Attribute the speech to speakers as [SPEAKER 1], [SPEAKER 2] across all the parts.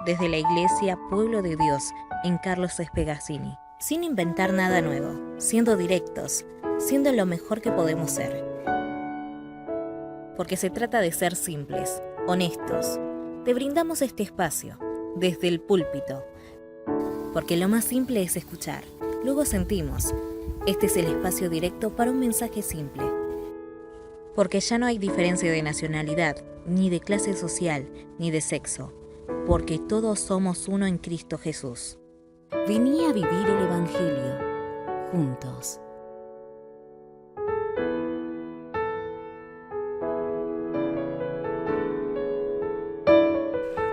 [SPEAKER 1] desde la Iglesia Pueblo de Dios en Carlos Espegazzini. Sin inventar nada nuevo, siendo directos, siendo lo mejor que podemos ser. Porque se trata de ser simples, honestos. Te brindamos este espacio, desde el púlpito. Porque lo más simple es escuchar, luego sentimos. Este es el espacio directo para un mensaje simple. Porque ya no hay diferencia de nacionalidad, ni de clase social, ni de sexo. Porque todos somos uno en Cristo Jesús.
[SPEAKER 2] Vení a vivir el Evangelio, juntos.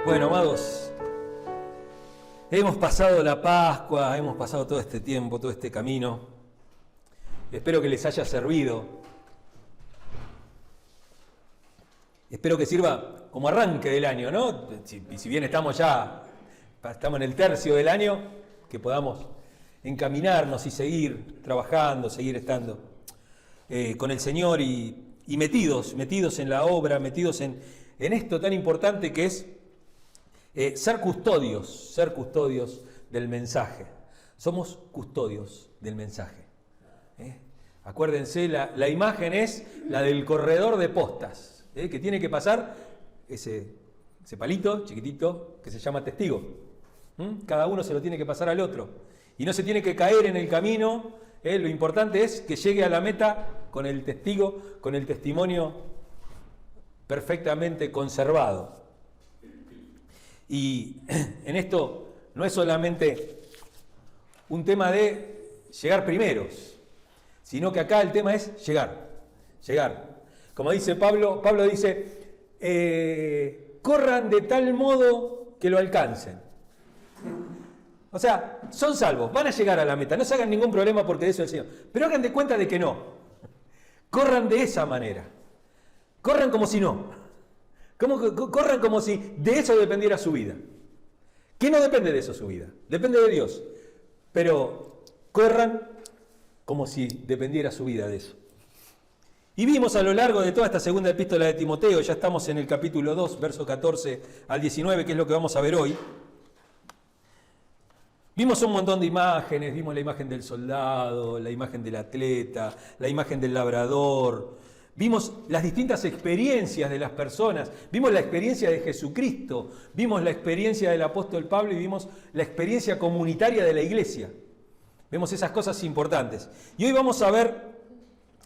[SPEAKER 3] Bueno, amados, hemos pasado la Pascua, hemos pasado todo este tiempo, todo este camino. Espero que les haya servido. Espero que sirva como arranque del año, ¿no? Si bien estamos en el tercio del año, que podamos encaminarnos y seguir trabajando, seguir estando con el Señor y metidos en la obra, metidos en esto tan importante que es ser custodios del mensaje. Somos custodios del mensaje. Acuérdense, la imagen es la del corredor de postas, que tiene que pasar ese palito chiquitito que se llama testigo. Cada uno se lo tiene que pasar al otro. Y no se tiene que caer en el camino. Lo importante es que llegue a la meta con el testigo, con el testimonio perfectamente conservado. Y en esto no es solamente un tema de llegar primeros, sino que acá el tema es llegar. Como dice Pablo dice, corran de tal modo que lo alcancen. O sea, son salvos, van a llegar a la meta, no se hagan ningún problema porque de eso es el Señor. Pero hagan de cuenta de que no. Corran de esa manera. Corran como si no. Corran como si de eso dependiera su vida. Que no depende de eso su vida, depende de Dios. Pero corran como si dependiera su vida de eso. Y vimos a lo largo de toda esta segunda epístola de Timoteo, ya estamos en el capítulo 2, verso 14 al 19, que es lo que vamos a ver hoy. Vimos un montón de imágenes, vimos la imagen del soldado, la imagen del atleta, la imagen del labrador, vimos las distintas experiencias de las personas, vimos la experiencia de Jesucristo, vimos la experiencia del apóstol Pablo y vimos la experiencia comunitaria de la iglesia. Vemos esas cosas importantes. Y hoy vamos a ver,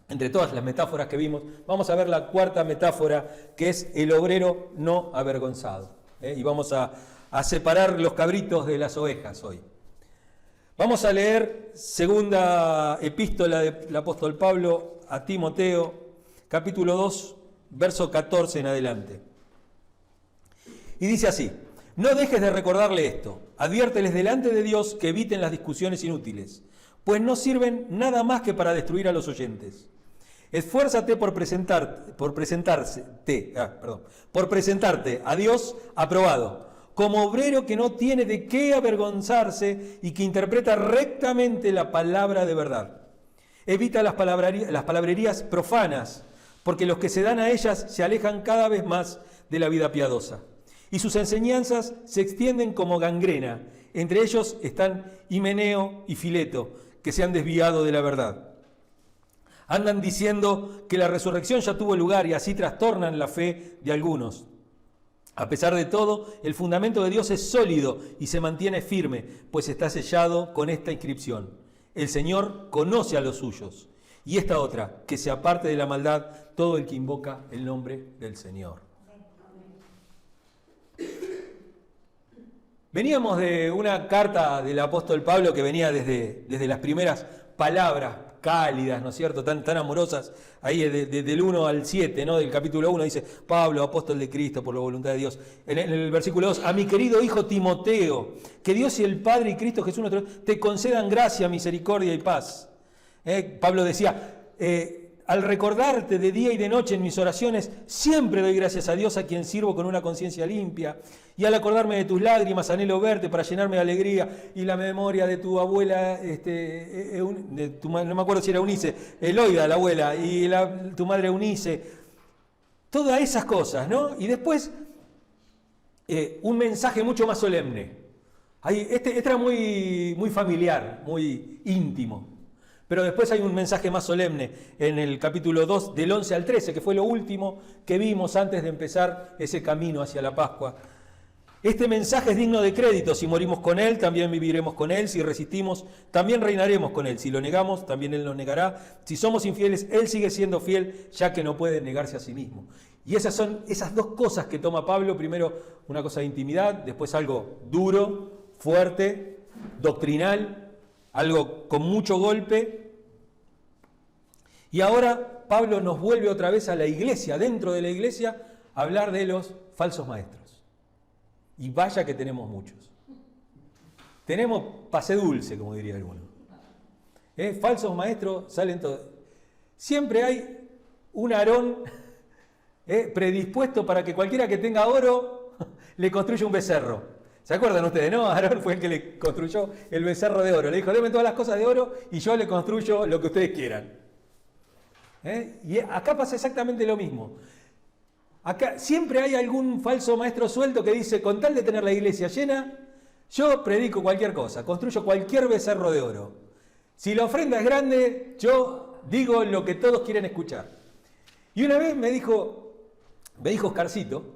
[SPEAKER 3] entre todas las metáforas que vimos, vamos a ver la cuarta metáfora, que es el obrero no avergonzado. Y vamos a separar los cabritos de las ovejas hoy. Vamos a leer segunda epístola del apóstol Pablo a Timoteo, capítulo 2, verso 14 en adelante. Y dice así: no dejes de recordarle esto, adviérteles delante de Dios que eviten las discusiones inútiles, pues no sirven nada más que para destruir a los oyentes. Esfuérzate por presentarte a Dios aprobado, como obrero que no tiene de qué avergonzarse y que interpreta rectamente la palabra de verdad. Evita las palabrerías profanas, porque los que se dan a ellas se alejan cada vez más de la vida piadosa. Y sus enseñanzas se extienden como gangrena. Entre ellos están Himeneo y Fileto, que se han desviado de la verdad. Andan diciendo que la resurrección ya tuvo lugar y así trastornan la fe de algunos. A pesar de todo, el fundamento de Dios es sólido y se mantiene firme, pues está sellado con esta inscripción: el Señor conoce a los suyos. Y esta otra: que se aparte de la maldad todo el que invoca el nombre del Señor. Veníamos de una carta del apóstol Pablo que venía desde las primeras palabras cálidas, ¿no es cierto?, tan amorosas, ahí del 1 al 7, ¿no?, del capítulo 1, dice: Pablo, apóstol de Cristo, por la voluntad de Dios. En el versículo 2, a mi querido hijo Timoteo, que Dios y el Padre y Cristo Jesús te concedan gracia, misericordia y paz. Pablo decía, al recordarte de día y de noche en mis oraciones, siempre doy gracias a Dios, a quien sirvo con una conciencia limpia, y al acordarme de tus lágrimas anhelo verte para llenarme de alegría, y la memoria de tu abuela, no me acuerdo si era Eunice, Eloida, la abuela, y tu madre Eunice, todas esas cosas, ¿no? Y después un mensaje mucho más solemne. Este era muy familiar, muy íntimo. Pero después hay un mensaje más solemne en el capítulo 2, del 11 al 13, que fue lo último que vimos antes de empezar ese camino hacia la Pascua. Este mensaje es digno de crédito. Si morimos con Él, también viviremos con Él. Si resistimos, también reinaremos con Él. Si lo negamos, también Él nos negará. Si somos infieles, Él sigue siendo fiel, ya que no puede negarse a sí mismo. Y esas son esas dos cosas que toma Pablo. Primero, una cosa de intimidad, después algo duro, fuerte, doctrinal, algo con mucho golpe. Y ahora Pablo nos vuelve otra vez a la iglesia, dentro de la iglesia, a hablar de los falsos maestros. Y vaya que tenemos muchos. Tenemos pase dulce, como diría alguno. Falsos maestros salen todos. Siempre hay un Aarón predispuesto para que cualquiera que tenga oro le construya un becerro. ¿Se acuerdan ustedes? No, Aarón fue el que le construyó el becerro de oro. Le dijo, denme todas las cosas de oro y yo le construyo lo que ustedes quieran. Y acá pasa exactamente lo mismo. Acá siempre hay algún falso maestro suelto que dice, con tal de tener la iglesia llena, yo predico cualquier cosa, construyo cualquier becerro de oro. Si la ofrenda es grande, yo digo lo que todos quieren escuchar. Y una vez me dijo Oscarcito,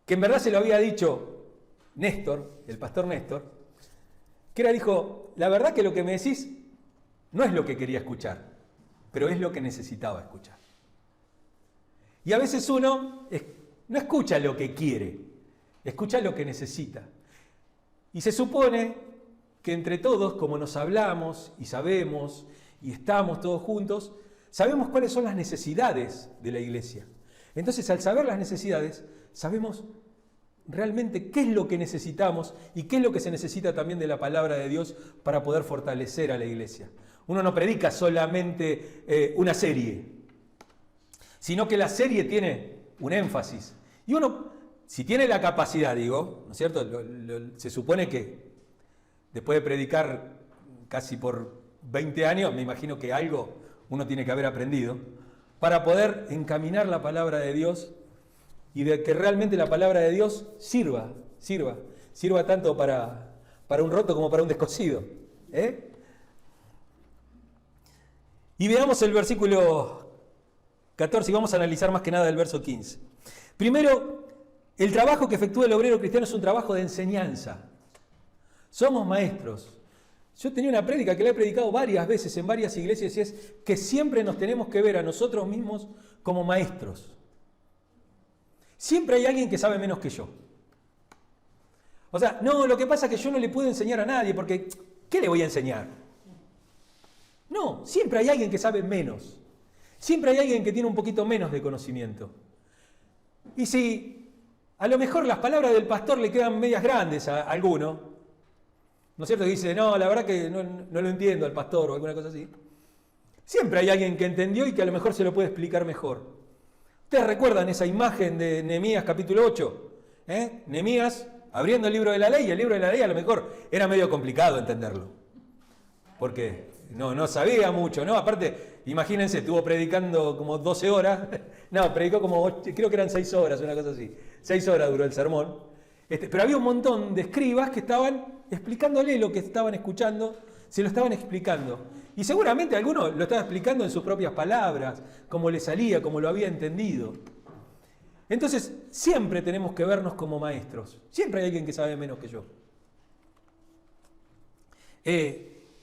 [SPEAKER 3] que en verdad se lo había dicho Néstor, el pastor Néstor, que dijo, la verdad que lo que me decís no es lo que quería escuchar, pero es lo que necesitaba escuchar. Y a veces uno no escucha lo que quiere, escucha lo que necesita. Y se supone que entre todos, como nos hablamos y sabemos y estamos todos juntos, sabemos cuáles son las necesidades de la iglesia. Entonces, al saber las necesidades, sabemos realmente qué es lo que necesitamos y qué es lo que se necesita también de la palabra de Dios para poder fortalecer a la iglesia. Uno no predica solamente una serie, sino que la serie tiene un énfasis. Y uno, si tiene la capacidad, digo, ¿no es cierto? Se supone que después de predicar casi por 20 años, me imagino que algo uno tiene que haber aprendido, para poder encaminar la palabra de Dios y de que realmente la palabra de Dios sirva tanto para un roto como para un descosido. Y veamos el versículo 14 y vamos a analizar más que nada el verso 15. Primero, el trabajo que efectúa el obrero cristiano es un trabajo de enseñanza. Somos maestros. Yo tenía una prédica que la he predicado varias veces en varias iglesias y es que siempre nos tenemos que ver a nosotros mismos como maestros. Siempre hay alguien que sabe menos que yo. O sea, no, lo que pasa es que yo no le puedo enseñar a nadie porque ¿qué le voy a enseñar? No, siempre hay alguien que sabe menos. Siempre hay alguien que tiene un poquito menos de conocimiento. Y si a lo mejor las palabras del pastor le quedan medias grandes a alguno, ¿no es cierto? Que dice, no, la verdad que no lo entiendo al pastor o alguna cosa así. Siempre hay alguien que entendió y que a lo mejor se lo puede explicar mejor. ¿Ustedes recuerdan esa imagen de Nehemías capítulo 8? Nehemías abriendo el libro de la ley, y el libro de la ley a lo mejor era medio complicado entenderlo. Porque no sabía mucho, ¿no? Aparte, imagínense, estuvo predicando como 12 horas. No, predicó como, creo que eran 6 horas, una cosa así. 6 horas duró el sermón. Pero había un montón de escribas que estaban explicándole lo que estaban escuchando, se lo estaban explicando. Y seguramente alguno lo estaba explicando en sus propias palabras, como le salía, como lo había entendido. Entonces, siempre tenemos que vernos como maestros. Siempre hay alguien que sabe menos que yo.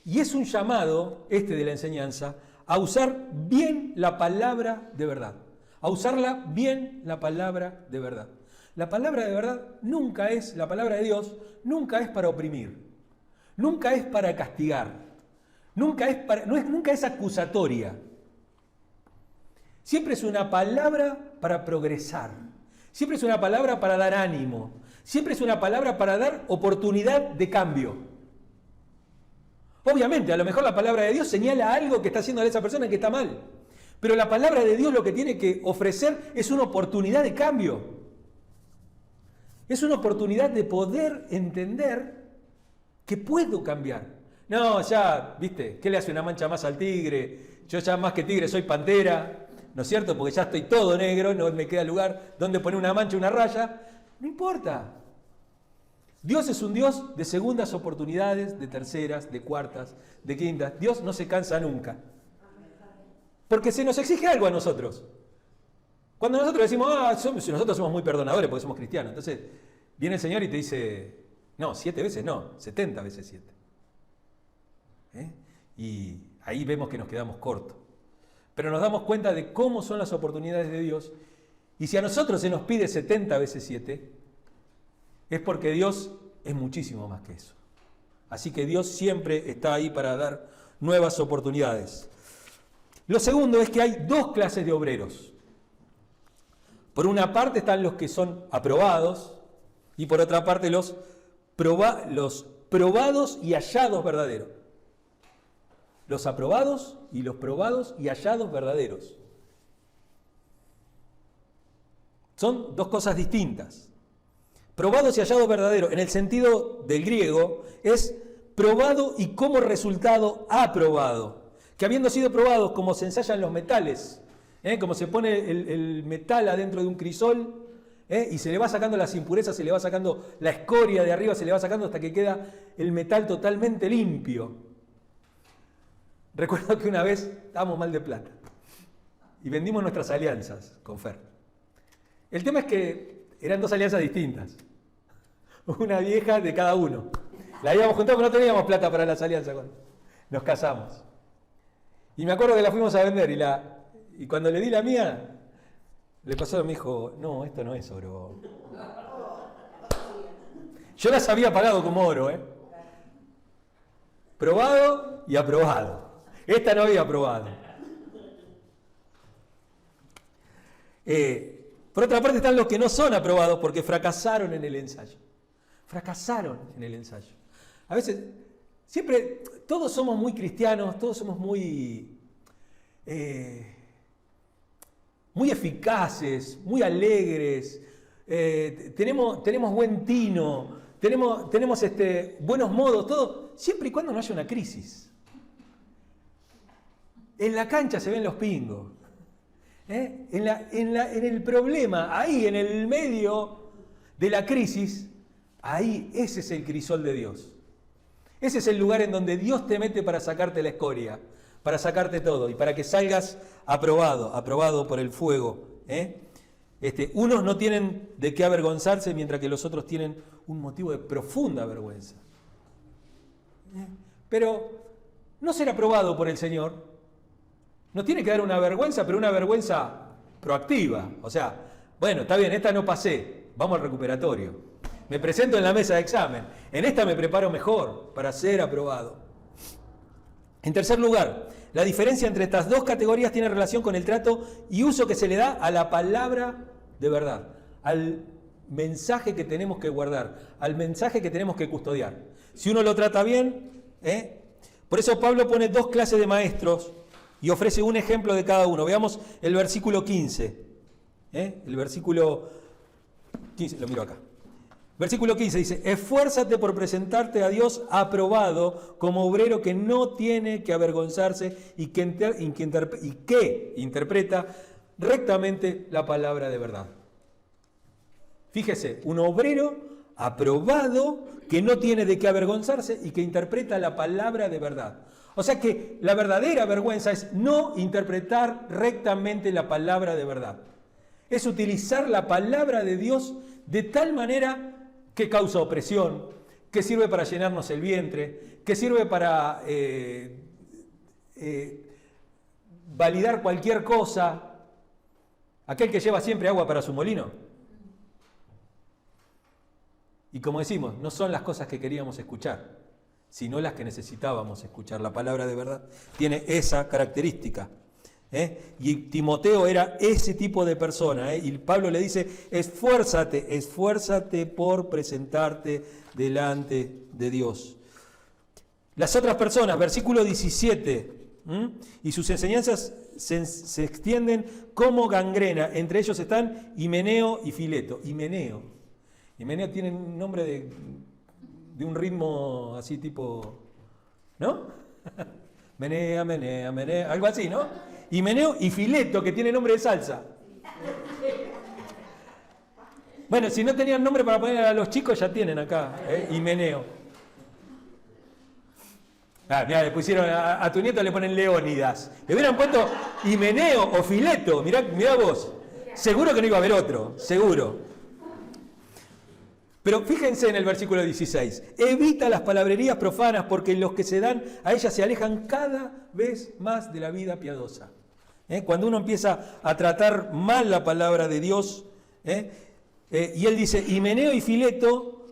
[SPEAKER 3] Y es un llamado, de la enseñanza, a usar bien la palabra de verdad. A usarla bien la palabra de verdad. La palabra de verdad nunca es, la palabra de Dios, nunca es para oprimir. Nunca es para castigar. Nunca es acusatoria. Siempre es una palabra para progresar. Siempre es una palabra para dar ánimo. Siempre es una palabra para dar oportunidad de cambio. Obviamente, a lo mejor la palabra de Dios señala algo que está haciendo a esa persona que está mal. Pero la palabra de Dios lo que tiene que ofrecer es una oportunidad de cambio. Es una oportunidad de poder entender que puedo cambiar. No, ya, ¿viste? ¿Qué le hace una mancha más al tigre? Yo ya más que tigre soy pantera, ¿no es cierto? Porque ya estoy todo negro, no me queda lugar donde poner una mancha, una raya. No importa. Dios es un Dios de segundas oportunidades, de terceras, de cuartas, de quintas. Dios no se cansa nunca. Porque se nos exige algo a nosotros. Cuando nosotros decimos, nosotros somos muy perdonadores porque somos cristianos. Entonces, viene el Señor y te dice, no, 7 veces no, 70 veces 7. Y ahí vemos que nos quedamos cortos. Pero nos damos cuenta de cómo son las oportunidades de Dios. Y si a nosotros se nos pide 70 veces 7, es porque Dios es muchísimo más que eso. Así que Dios siempre está ahí para dar nuevas oportunidades. Lo segundo es que hay dos clases de obreros. Por una parte están los que son aprobados y por otra parte los probados y hallados verdaderos. Los aprobados y los probados y hallados verdaderos. Son dos cosas distintas. Probados y hallados verdaderos, en el sentido del griego, es probado y como resultado aprobado. Que habiendo sido probados como se ensayan los metales, como se pone el metal adentro de un crisol, y se le va sacando las impurezas, se le va sacando la escoria de arriba, se le va sacando hasta que queda el metal totalmente limpio. Recuerdo que una vez estábamos mal de plata y vendimos nuestras alianzas con Fer. El tema es que eran dos alianzas distintas. Una vieja de cada uno. La habíamos juntado, pero no teníamos plata para las alianzas cuando nos casamos. Y me acuerdo que la fuimos a vender y cuando le di la mía, le pasó, me dijo, no, esto no es oro. Yo las había pagado como oro, probado y aprobado. Esta no había aprobado. Por otra parte están los que no son aprobados porque fracasaron en el ensayo. Fracasaron en el ensayo. A veces, siempre, todos somos muy cristianos, todos somos muy eficaces, muy alegres, tenemos buen tino, tenemos buenos modos, todo, siempre y cuando no haya una crisis. En la cancha se ven los pingos. En el problema, ahí en el medio de la crisis, ahí ese es el crisol de Dios. Ese es el lugar en donde Dios te mete para sacarte la escoria, para sacarte todo y para que salgas aprobado por el fuego. Unos no tienen de qué avergonzarse mientras que los otros tienen un motivo de profunda vergüenza. Pero no ser aprobado por el Señor nos tiene que dar una vergüenza, pero una vergüenza proactiva. O sea, bueno, está bien, esta no pasé, vamos al recuperatorio. Me presento en la mesa de examen. En esta me preparo mejor para ser aprobado. En tercer lugar, la diferencia entre estas dos categorías tiene relación con el trato y uso que se le da a la palabra de verdad, al mensaje que tenemos que guardar, al mensaje que tenemos que custodiar. Si uno lo trata bien, por eso Pablo pone dos clases de maestros y ofrece un ejemplo de cada uno. Veamos el versículo 15. El versículo 15, lo miro acá. Versículo 15 dice, esfuérzate por presentarte a Dios aprobado como obrero que no tiene que avergonzarse y que interpreta rectamente la palabra de verdad. Fíjese, un obrero aprobado que no tiene de qué avergonzarse y que interpreta la palabra de verdad. O sea que la verdadera vergüenza es no interpretar rectamente la palabra de verdad. Es utilizar la palabra de Dios de tal manera que causa opresión, que sirve para llenarnos el vientre, que sirve para validar cualquier cosa. Aquel que lleva siempre agua para su molino. Y como decimos, no son las cosas que queríamos escuchar, sino las que necesitábamos escuchar. La palabra de verdad tiene esa característica. Y Timoteo era ese tipo de persona, y Pablo le dice, esfuérzate por presentarte delante de Dios. Las otras personas, versículo 17, y sus enseñanzas se extienden como gangrena, entre ellos están Himeneo y Fileto. Himeneo tiene un nombre de un ritmo así tipo, ¿no? Menea, menea, menea, algo así, ¿no? Himeneo y Fileto, que tiene nombre de salsa. Bueno, si no tenían nombre para poner a los chicos, ya tienen acá, Himeneo. Mirá, le pusieron a tu nieto le ponen Leónidas. Le hubieran puesto Himeneo o Fileto, mirá vos. Seguro que no iba a haber otro, seguro. Pero fíjense en el versículo 16. Evita las palabrerías profanas porque los que se dan a ellas se alejan cada vez más de la vida piadosa. Cuando uno empieza a tratar mal la palabra de Dios, y él dice, Himeneo y Fileto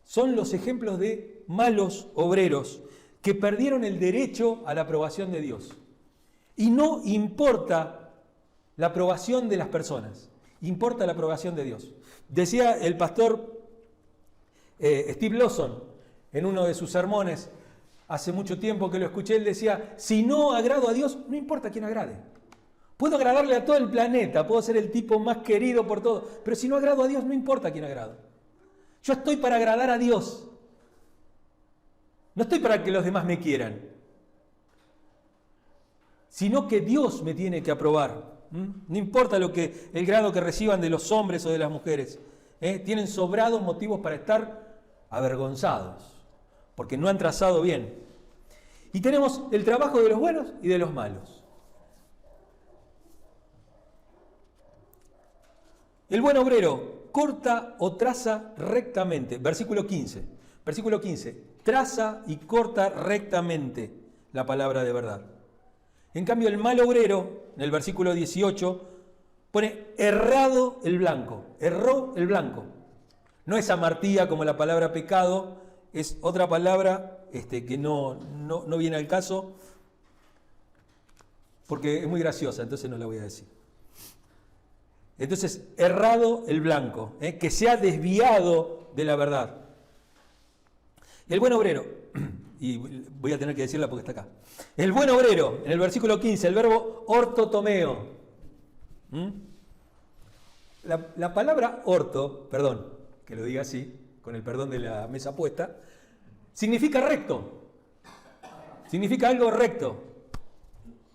[SPEAKER 3] son los ejemplos de malos obreros que perdieron el derecho a la aprobación de Dios. Y no importa la aprobación de las personas, importa la aprobación de Dios. Decía el pastor Steve Lawson en uno de sus sermones, hace mucho tiempo que lo escuché, él decía, si no agrado a Dios, no importa quién agrade. Puedo agradarle a todo el planeta, puedo ser el tipo más querido por todos, pero si no agrado a Dios, no importa quién agrado. Yo estoy para agradar a Dios. No estoy para que los demás me quieran, sino que Dios me tiene que aprobar. No importa el grado que reciban de los hombres o de las mujeres. Tienen sobrados motivos para estar avergonzados, porque no han trazado bien. Y tenemos el trabajo de los buenos y de los malos. El buen obrero corta o traza rectamente. Versículo 15. Versículo 15. Traza y corta rectamente la palabra de verdad. En cambio, el mal obrero, en el versículo 18, pone errado el blanco. Erró el blanco. No es amartía como la palabra pecado, es otra palabra que no viene al caso, porque es muy graciosa, entonces no la voy a decir. Entonces, errado el blanco, que se ha desviado de la verdad. El buen obrero, y voy a tener que decirla porque está acá. El buen obrero, en el versículo 15, el verbo ortotomeo. La palabra orto, perdón, que lo diga así, con el perdón de la mesa puesta, significa recto. Significa algo recto.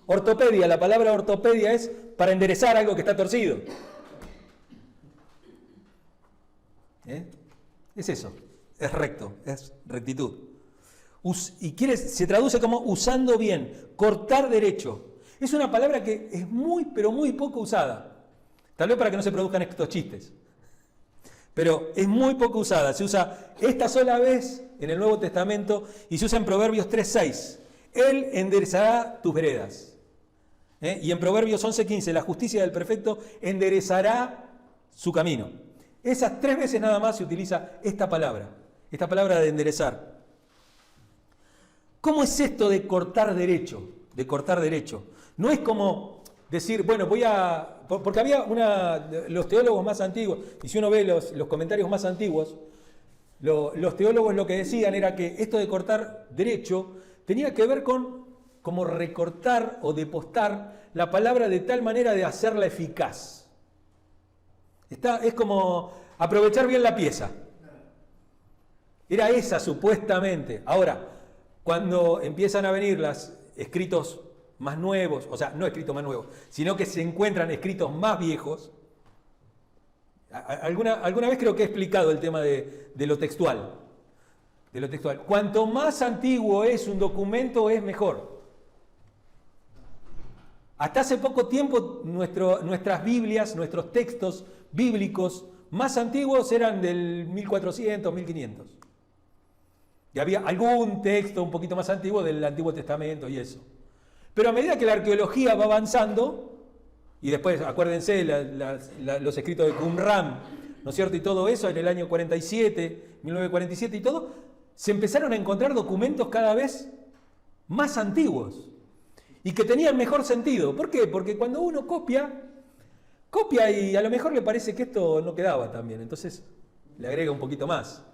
[SPEAKER 3] Ortopedia, la palabra ortopedia es para enderezar algo que está torcido. Es eso, es recto, es rectitud. Y se traduce como usando bien, cortar derecho. Es una palabra que es muy, pero muy poco usada. Tal vez para que no se produzcan estos chistes. Pero es muy poco usada. Se usa esta sola vez en el Nuevo Testamento y se usa en Proverbios 3:6. Él enderezará tus veredas. Y en Proverbios 11:15, la justicia del perfecto enderezará su camino. Esas 3 veces nada más se utiliza esta palabra de enderezar. ¿Cómo es esto de cortar derecho? De cortar derecho. No es como decir, bueno, porque había los teólogos más antiguos, y si uno ve los comentarios más antiguos, los teólogos lo que decían era que esto de cortar derecho tenía que ver con como recortar o depostar la palabra de tal manera de hacerla eficaz. Es como aprovechar bien la pieza. Era esa supuestamente. Ahora, cuando empiezan a venir los escritos más nuevos, o sea, no escritos más nuevos, sino que se encuentran escritos más viejos, alguna vez creo que he explicado el tema de lo textual. De lo textual. Cuanto más antiguo es un documento, es mejor. Hasta hace poco tiempo nuestras Biblias, nuestros textos bíblicos más antiguos eran del 1400, 1500. Y había algún texto un poquito más antiguo del Antiguo Testamento y eso. Pero a medida que la arqueología va avanzando, y después, acuérdense, los escritos de Qumran, ¿no es cierto? Y todo eso, en el año 47, 1947 y todo, se empezaron a encontrar documentos cada vez más antiguos y que tenían mejor sentido. ¿Por qué? Porque cuando uno copia y a lo mejor le parece que esto no quedaba tan bien, entonces le agrega un poquito más.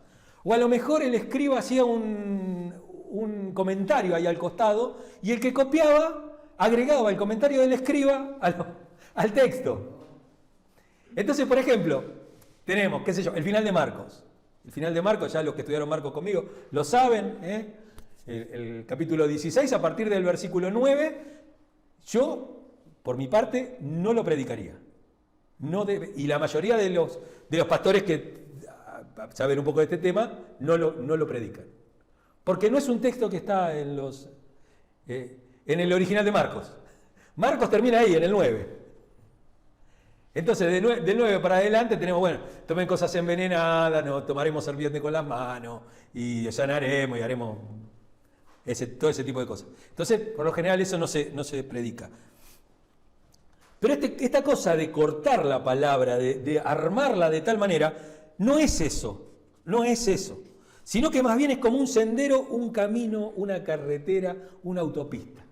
[SPEAKER 3] O a lo mejor el escriba hacía un comentario ahí al costado y el que copiaba agregaba el comentario del escriba al texto. Entonces, por ejemplo, tenemos, qué sé yo, el final de Marcos. El final de Marcos, ya los que estudiaron Marcos conmigo lo saben, el capítulo 16, a partir del versículo 9, yo, por mi parte, no lo predicaría. y la mayoría de los pastores que saben un poco de este tema no lo predican. Porque no es un texto que está en el original de Marcos. Marcos termina ahí, en el 9. Entonces, del 9 para adelante tenemos, bueno, tomen cosas envenenadas, no tomaremos serpiente con las manos, y sanaremos y haremos todo ese tipo de cosas. Entonces, por lo general eso no se predica. Pero esta cosa de cortar la palabra, de armarla de tal manera, no es eso, sino que más bien es como un sendero, un camino, una carretera, una autopista.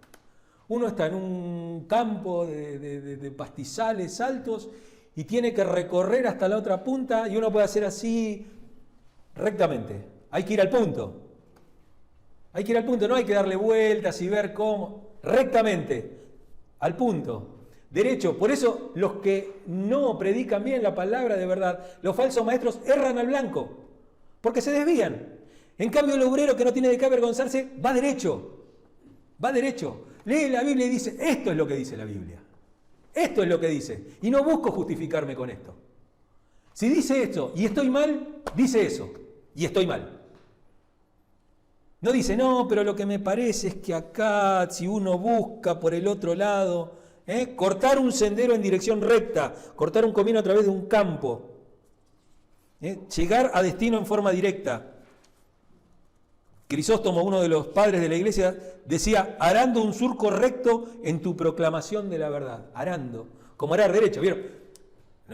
[SPEAKER 3] Uno está en un campo de pastizales altos y tiene que recorrer hasta la otra punta y uno puede hacer así rectamente. Hay que ir al punto. No hay que darle vueltas y ver cómo. Rectamente, al punto. Derecho. Por eso los que no predican bien la palabra de verdad, los falsos maestros erran al blanco, porque se desvían. En cambio el obrero que no tiene de qué avergonzarse va derecho. Lee la Biblia y dice, esto es lo que dice la Biblia. Esto es lo que dice. Y no busco justificarme con esto. Si dice esto y estoy mal, dice eso. Y estoy mal. No dice, no, pero lo que me parece es que acá, si uno busca por el otro lado, cortar un sendero en dirección recta, cortar un camino a través de un campo, llegar a destino en forma directa. Crisóstomo, uno de los padres de la iglesia, decía, arando un surco recto en tu proclamación de la verdad. Arando, como arar derecho, ¿vieron?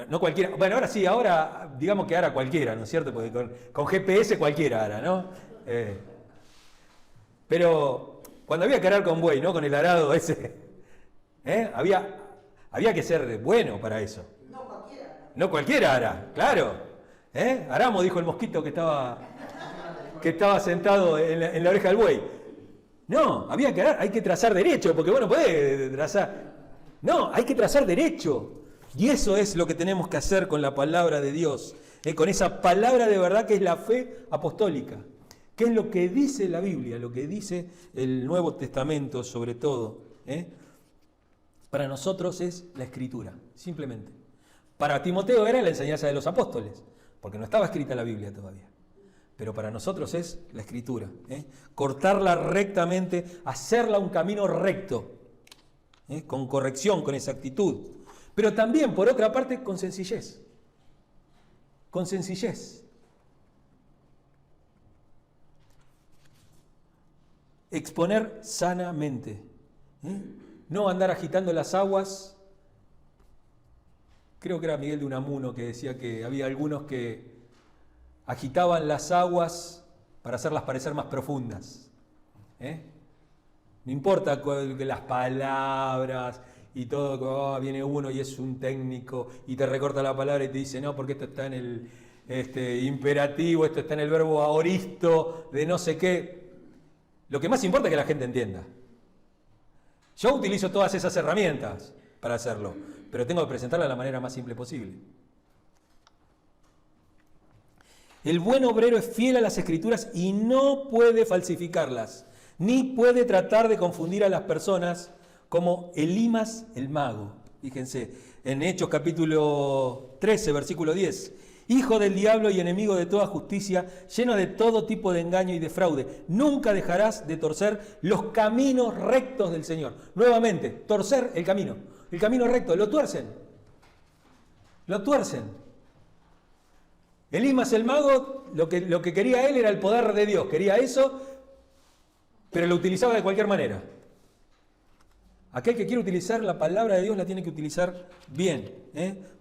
[SPEAKER 3] No cualquiera, bueno, ahora sí, ahora digamos que ara cualquiera, ¿no es cierto? Porque con GPS cualquiera ara, ¿no? Pero cuando había que arar con buey, ¿no? Con el arado ese, había que ser bueno para eso. No cualquiera ara, claro. Aramo, dijo el mosquito que estaba sentado en la oreja del buey. No, hay que trazar derecho, porque bueno, puede trazar. No, hay que trazar derecho. Y eso es lo que tenemos que hacer con la palabra de Dios, con esa palabra de verdad que es la fe apostólica, que es lo que dice la Biblia, lo que dice el Nuevo Testamento sobre todo. Para nosotros es la Escritura, simplemente. Para Timoteo era la enseñanza de los apóstoles, porque no estaba escrita la Biblia todavía. Pero para nosotros es la Escritura. Cortarla rectamente, hacerla un camino recto, con corrección, con exactitud. Pero también, por otra parte, con sencillez. Con sencillez. Exponer sanamente. No andar agitando las aguas. Creo que era Miguel de Unamuno que decía que había algunos que agitaban las aguas para hacerlas parecer más profundas. No importa que las palabras y todo, viene uno y es un técnico y te recorta la palabra y te dice, no, porque esto está en el imperativo, esto está en el verbo aoristo, de no sé qué. Lo que más importa es que la gente entienda. Yo utilizo todas esas herramientas para hacerlo, pero tengo que presentarla de la manera más simple posible. El buen obrero es fiel a las Escrituras y no puede falsificarlas, ni puede tratar de confundir a las personas como Elimas el mago. Fíjense, en Hechos capítulo 13, versículo 10. Hijo del diablo y enemigo de toda justicia, lleno de todo tipo de engaño y de fraude. Nunca dejarás de torcer los caminos rectos del Señor. Nuevamente, torcer el camino recto, lo tuercen. Elimas el mago, lo que quería él era el poder de Dios, quería eso, pero lo utilizaba de cualquier manera. Aquel que quiere utilizar la palabra de Dios la tiene que utilizar bien.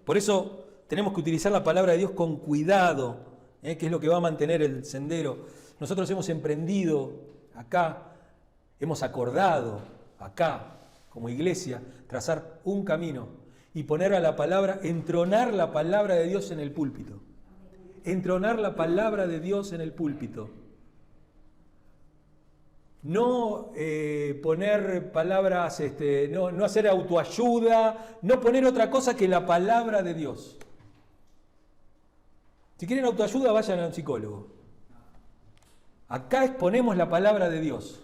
[SPEAKER 3] Por eso tenemos que utilizar la palabra de Dios con cuidado, que es lo que va a mantener el sendero. Nosotros hemos emprendido acá, hemos acordado acá, como iglesia, trazar un camino y poner a la palabra, entronar la palabra de Dios en el púlpito. Entronar la palabra de Dios en el púlpito. No poner palabras, no hacer autoayuda, no poner otra cosa que la palabra de Dios. Si quieren autoayuda, vayan a un psicólogo. Acá exponemos la palabra de Dios.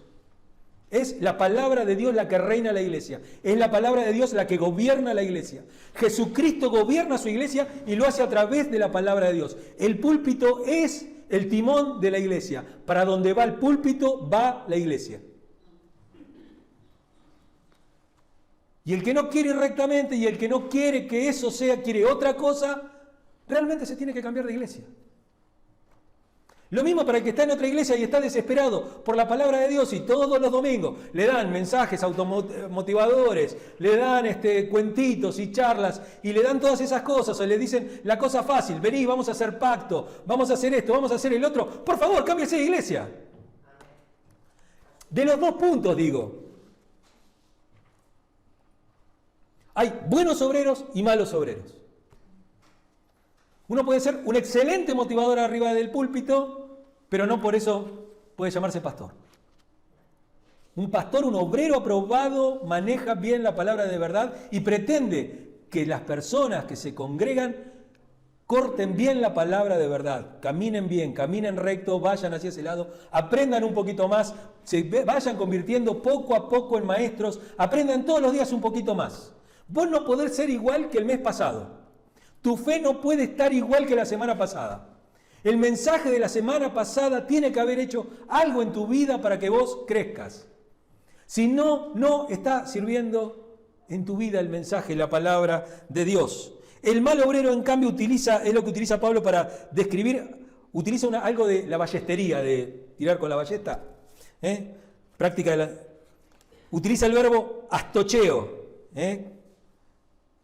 [SPEAKER 3] Es la palabra de Dios la que reina la iglesia. Es la palabra de Dios la que gobierna la iglesia. Jesucristo gobierna su iglesia y lo hace a través de la palabra de Dios. El púlpito es el timón de la iglesia. Para donde va el púlpito, va la iglesia. Y el que no quiere ir rectamente y el que no quiere que eso sea, quiere otra cosa, realmente se tiene que cambiar de iglesia. Lo mismo para el que está en otra iglesia y está desesperado por la palabra de Dios y todos los domingos le dan mensajes automotivadores, le dan cuentitos y charlas y le dan todas esas cosas o le dicen la cosa fácil, vení, vamos a hacer pacto, vamos a hacer esto, vamos a hacer el otro. Por favor, cámbiese de iglesia. De los dos puntos digo. Hay buenos obreros y malos obreros. Uno puede ser un excelente motivador arriba del púlpito, pero no por eso puede llamarse pastor. Un pastor, un obrero aprobado, maneja bien la palabra de verdad y pretende que las personas que se congregan corten bien la palabra de verdad, caminen bien, caminen recto, vayan hacia ese lado, aprendan un poquito más, se vayan convirtiendo poco a poco en maestros, aprendan todos los días un poquito más. Vos no podés ser igual que el mes pasado. Tu fe no puede estar igual que la semana pasada. El mensaje de la semana pasada tiene que haber hecho algo en tu vida para que vos crezcas. Si no, no está sirviendo en tu vida el mensaje, la palabra de Dios. El mal obrero, en cambio, es lo que utiliza Pablo para describir, utiliza algo de la ballestería, de tirar con la ballesta. Utiliza el verbo astocheo.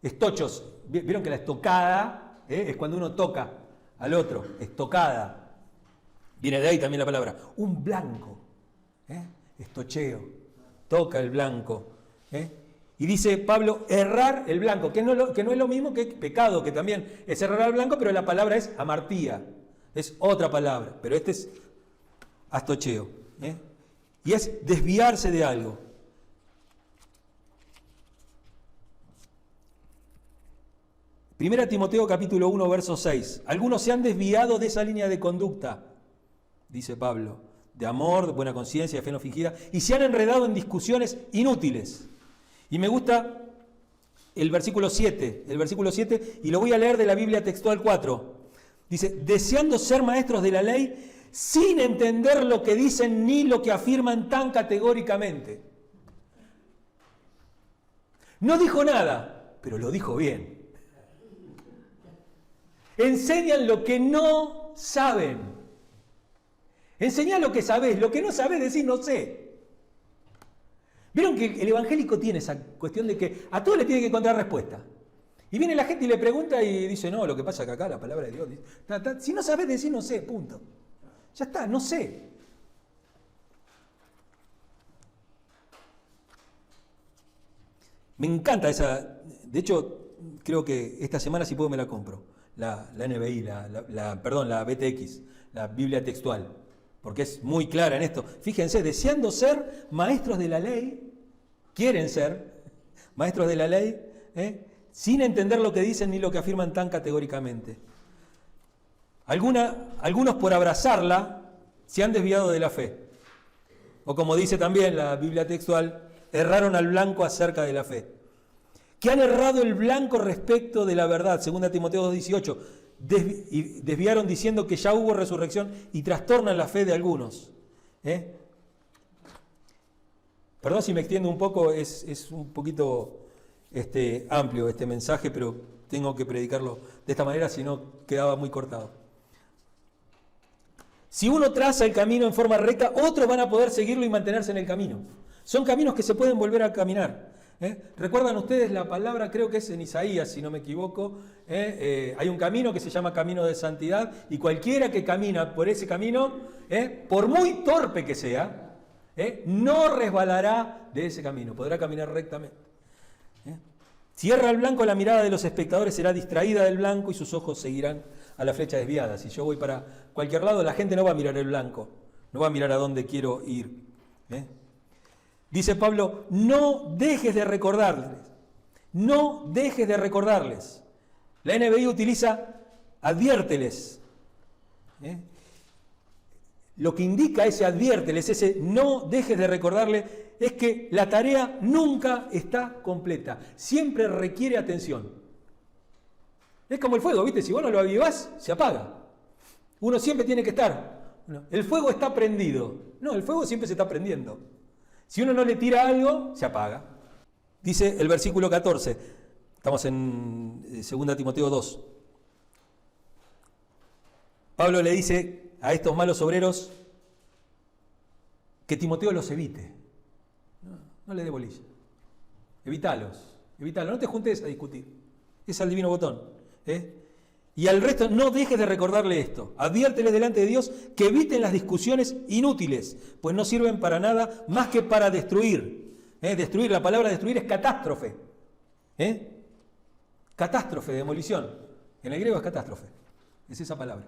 [SPEAKER 3] Estochos. Vieron que la estocada es cuando uno toca al otro, estocada. Viene de ahí también la palabra. Un blanco, estocheo, toca el blanco. Y dice Pablo, errar el blanco, que no es lo mismo que pecado, que también es errar al blanco, pero la palabra es amartía, es otra palabra, pero este es astocheo. Y es desviarse de algo. Primera Timoteo capítulo 1, verso 6. Algunos se han desviado de esa línea de conducta, dice Pablo, de amor, de buena conciencia, de fe no fingida, y se han enredado en discusiones inútiles. Y me gusta el versículo 7, y lo voy a leer de la Biblia textual 4. Dice, deseando ser maestros de la ley, sin entender lo que dicen ni lo que afirman tan categóricamente. No dijo nada, pero lo dijo bien. Enseñan lo que no saben. Enseñá lo que sabés. Lo que no sabés, decís no sé. Vieron que el evangélico tiene esa cuestión de que a todos le tiene que encontrar respuesta. Y viene la gente y le pregunta y dice, no, lo que pasa es que acá la palabra de Dios dice, si no sabés, decís no sé, punto. Ya está, no sé. Me encanta esa. De hecho, creo que esta semana si puedo me la compro. La NBI, la BTX, la Biblia textual, porque es muy clara en esto. Fíjense, deseando ser maestros de la ley, quieren ser maestros de la ley, sin entender lo que dicen ni lo que afirman tan categóricamente. Algunos por abrazarla se han desviado de la fe. O como dice también la Biblia textual, erraron al blanco acerca de la fe. Que han errado el blanco respecto de la verdad, 2 Timoteo 2:18, y desviaron diciendo que ya hubo resurrección y trastornan la fe de algunos. Perdón si me extiendo un poco, es un poquito amplio este mensaje, pero tengo que predicarlo de esta manera, si no quedaba muy cortado. Si uno traza el camino en forma recta, otros van a poder seguirlo y mantenerse en el camino. Son caminos que se pueden volver a caminar. ¿Recuerdan ustedes la palabra? Creo que es en Isaías, si no me equivoco. Hay un camino que se llama camino de santidad y cualquiera que camina por ese camino, por muy torpe que sea, no resbalará de ese camino, podrá caminar rectamente. Si erra el blanco, la mirada de los espectadores será distraída del blanco y sus ojos seguirán a la flecha desviada. Si yo voy para cualquier lado, la gente no va a mirar el blanco, no va a mirar a dónde quiero ir. Dice Pablo, no dejes de recordarles. No dejes de recordarles. La NBI utiliza adviérteles. Lo que indica ese adviérteles, ese no dejes de recordarle, es que la tarea nunca está completa. Siempre requiere atención. Es como el fuego, ¿viste? Si vos no lo avivás, se apaga. Uno siempre tiene que estar. El fuego está prendido. No, el fuego siempre se está prendiendo. Si uno no le tira algo, se apaga. Dice el versículo 14. Estamos en 2 Timoteo 2. Pablo le dice a estos malos obreros que Timoteo los evite. No le dé bolilla. Evítalos. No te juntes a discutir. Es al divino botón. Y al resto no dejes de recordarle esto. Adviérteles delante de Dios que eviten las discusiones inútiles, pues no sirven para nada más que para destruir. Destruir, la palabra destruir es catástrofe. Catástrofe, demolición. En el griego es catástrofe. Es esa palabra.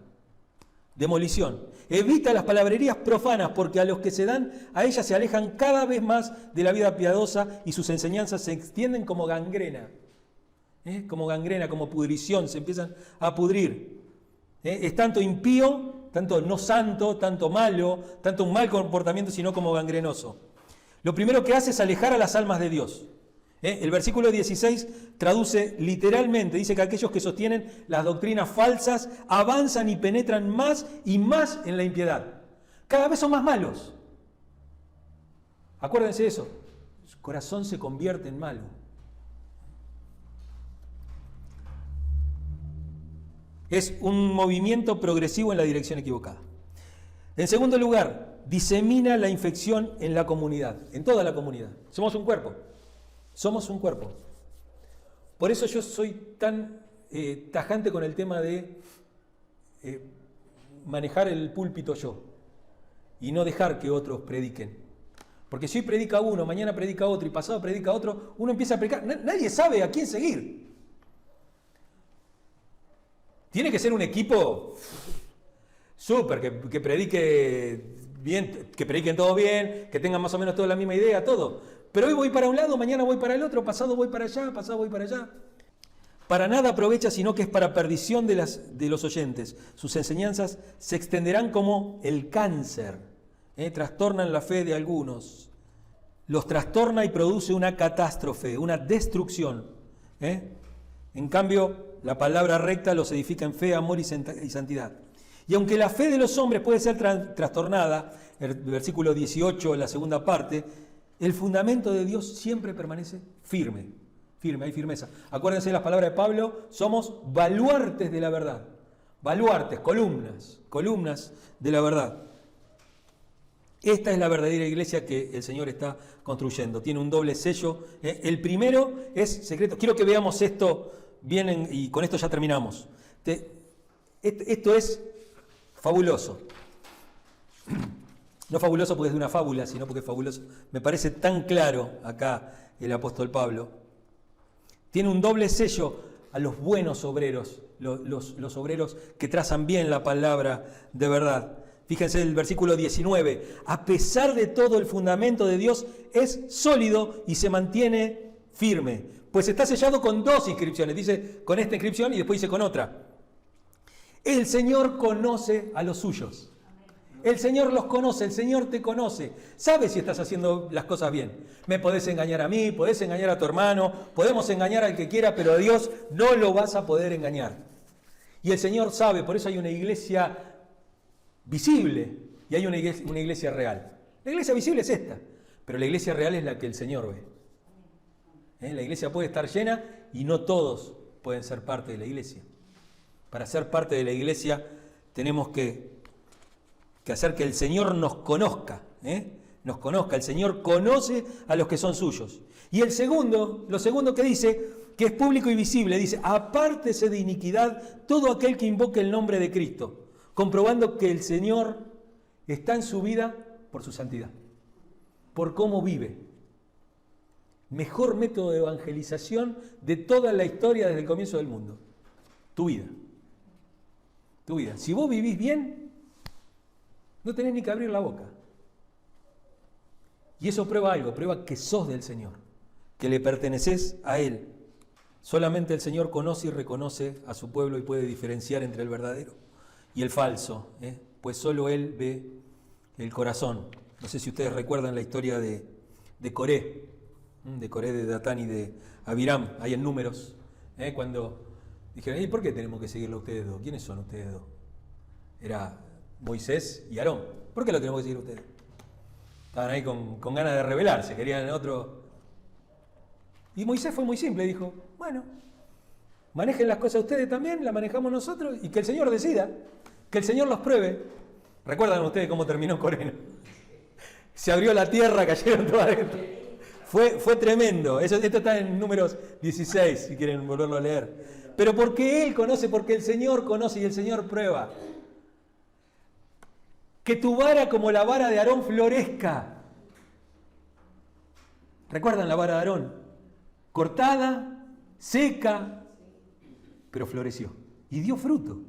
[SPEAKER 3] Demolición. Evita las palabrerías profanas, porque a los que se dan a ellas se alejan cada vez más de la vida piadosa y sus enseñanzas se extienden como gangrena. Como gangrena, como pudrición, se empiezan a pudrir. Es tanto impío, tanto no santo, tanto malo, tanto un mal comportamiento, sino como gangrenoso. Lo primero que hace es alejar a las almas de Dios. El versículo 16 traduce literalmente, dice que aquellos que sostienen las doctrinas falsas avanzan y penetran más y más en la impiedad. Cada vez son más malos. Acuérdense de eso. Su corazón se convierte en malo. Es un movimiento progresivo en la dirección equivocada. En segundo lugar, disemina la infección en la comunidad, en toda la comunidad. Somos un cuerpo. Somos un cuerpo. Por eso yo soy tan tajante con el tema de manejar el púlpito yo y no dejar que otros prediquen. Porque si hoy predica uno, mañana predica otro y pasado predica otro, uno empieza a predicar. Nadie sabe a quién seguir. Tiene que ser un equipo súper, que predique bien, que prediquen todo bien, que tengan más o menos toda la misma idea, todo. Pero hoy voy para un lado, mañana voy para el otro, pasado voy para allá, pasado voy para allá. Para nada aprovecha, sino que es para perdición de los oyentes. Sus enseñanzas se extenderán como el cáncer. Trastornan la fe de algunos. Los trastorna y produce una catástrofe, una destrucción. En cambio, la palabra recta los edifica en fe, amor y santidad. Y aunque la fe de los hombres puede ser trastornada, el versículo 18, la segunda parte, el fundamento de Dios siempre permanece firme. Firme, hay firmeza. Acuérdense de las palabras de Pablo, somos baluartes de la verdad. Baluartes, columnas de la verdad. Esta es la verdadera iglesia que el Señor está construyendo. Tiene un doble sello. El primero es secreto. Quiero que veamos esto bien y con esto ya terminamos. Esto es fabuloso. No fabuloso porque es de una fábula, sino porque es fabuloso. Me parece tan claro acá el apóstol Pablo. Tiene un doble sello a los buenos obreros, los obreros que trazan bien la palabra de verdad. Fíjense el versículo 19. A pesar de todo, el fundamento de Dios es sólido y se mantiene firme. Pues está sellado con dos inscripciones. Dice con esta inscripción y después dice con otra. El Señor conoce a los suyos. El Señor los conoce, el Señor te conoce. Sabe si estás haciendo las cosas bien. Me podés engañar a mí, podés engañar a tu hermano, podemos engañar al que quiera, pero a Dios no lo vas a poder engañar. Y el Señor sabe, por eso hay una iglesia visible y hay una iglesia real. La iglesia visible es esta, pero la iglesia real es la que el Señor ve. La iglesia puede estar llena y no todos pueden ser parte de la iglesia. Para ser parte de la iglesia tenemos que hacer que el Señor nos conozca. Nos conozca. El Señor conoce a los que son suyos. Y lo segundo que dice, que es público y visible, dice, apártese de iniquidad todo aquel que invoque el nombre de Cristo, comprobando que el Señor está en su vida por su santidad, por cómo vive. Mejor método de evangelización de toda la historia desde el comienzo del mundo. Tu vida. Tu vida. Si vos vivís bien, no tenés ni que abrir la boca. Y eso prueba algo, prueba que sos del Señor, que le perteneces a Él. Solamente el Señor conoce y reconoce a su pueblo y puede diferenciar entre el verdadero y el falso, pues solo Él ve el corazón. No sé si ustedes recuerdan la historia de Coré, de Datán y de Abiram, ahí en Números, cuando dijeron, ¿y por qué tenemos que seguirlo a ustedes dos? ¿Quiénes son ustedes dos? Era Moisés y Aarón. ¿Por qué lo tenemos que seguir a ustedes? Estaban ahí con ganas de rebelarse, querían otro. Y Moisés fue muy simple, dijo, bueno, manejen las cosas ustedes también, las manejamos nosotros, y que el Señor decida, que el Señor los pruebe. ¿Recuerdan ustedes cómo terminó Coré? Se abrió la tierra, cayeron todos adentro. Fue tremendo. Esto está en Números 16, si quieren volverlo a leer. Pero porque Él conoce, porque el Señor conoce y el Señor prueba. Que tu vara como la vara de Aarón florezca. ¿Recuerdan la vara de Aarón? Cortada, seca, pero floreció y dio fruto.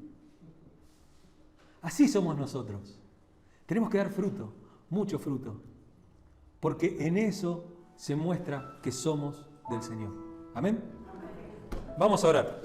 [SPEAKER 3] Así somos nosotros. Tenemos que dar fruto, mucho fruto, porque en eso se muestra que somos del Señor. Amén. Vamos a orar.